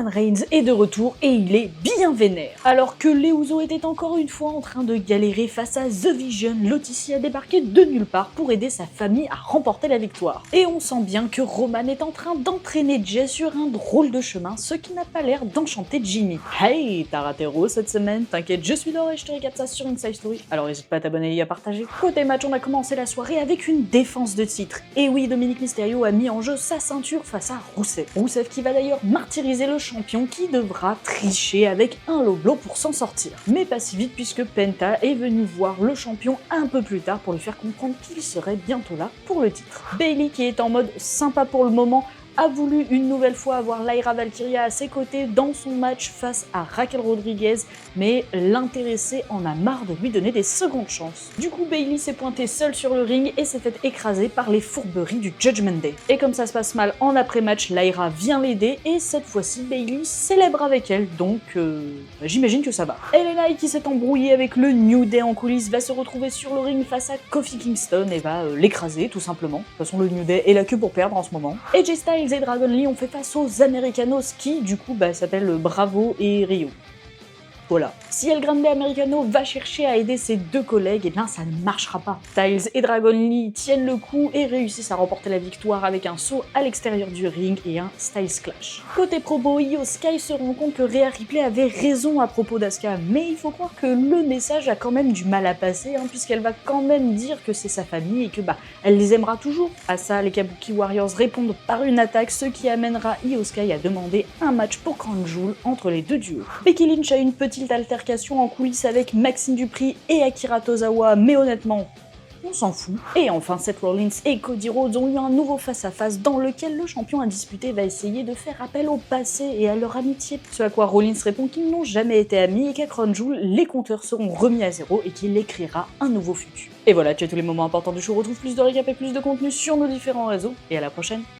Roman Reigns est de retour et il est bien vénère. Alors que les Usos étaient encore une fois en train de galérer face à The Vision, Lotissy a débarqué de nulle part pour aider sa famille à remporter la victoire. Et on sent bien que Roman est en train d'entraîner Jay sur un drôle de chemin, ce qui n'a pas l'air d'enchanter Jimmy. Hey, t'as raté Raw cette semaine? T'inquiète, je suis là et je te récap ça sur Inside Story, alors n'hésite pas à t'abonner et à partager. Côté match, on a commencé la soirée avec une défense de titre. Et oui, Dominic Mysterio a mis en jeu sa ceinture face à Rusev. Rusev qui va d'ailleurs martyriser le champion qui devra tricher avec un low blow pour s'en sortir. Mais pas si vite puisque Penta est venu voir le champion un peu plus tard pour lui faire comprendre qu'il serait bientôt là pour le titre. Bayley, qui est en mode sympa pour le moment, a voulu une nouvelle fois avoir Lyra Valkyria à ses côtés dans son match face à Raquel Rodriguez, mais l'intéressé en a marre de lui donner des secondes chances. Du coup, Bayley s'est pointée seule sur le ring et s'est fait écraser par les fourberies du Judgment Day. Et comme ça se passe mal en après-match, Lyra vient l'aider et cette fois-ci, Bayley célèbre avec elle, donc j'imagine que ça va. LA Knight, qui s'est embrouillé avec le New Day en coulisses, va se retrouver sur le ring face à Kofi Kingston et va l'écraser tout simplement. De toute façon, le New Day est là que pour perdre en ce moment. AJ Styles et Dragon Lee ont fait face aux Americanos qui, du coup, s'appellent Bravo et Rio. Voilà. Si El Grande Americano va chercher à aider ses deux collègues, et bien ça ne marchera pas. Styles et Dragon Lee tiennent le coup et réussissent à remporter la victoire avec un saut à l'extérieur du ring et un Styles Clash. Côté promo, Io Sky se rend compte que Rhea Ripley avait raison à propos d'Asuka, mais il faut croire que le message a quand même du mal à passer, puisqu'elle va quand même dire que c'est sa famille et que elle les aimera toujours. À ça, les Kabuki Warriors répondent par une attaque, ce qui amènera Io Sky à demander un match pour Crown Jewel entre les deux duos. Becky Lynch a une petite altercation en coulisses avec Maxine Dupri et Akira Tozawa, mais honnêtement, on s'en fout. Et enfin, Seth Rollins et Cody Rhodes ont eu un nouveau face-à-face dans lequel le champion indisputé va essayer de faire appel au passé et à leur amitié. Ce à quoi Rollins répond qu'ils n'ont jamais été amis et qu'à Crown Jewel, les compteurs seront remis à zéro et qu'il écrira un nouveau futur. Et voilà, tu as tous les moments importants du show. Retrouve plus de récap et plus de contenu sur nos différents réseaux et à la prochaine.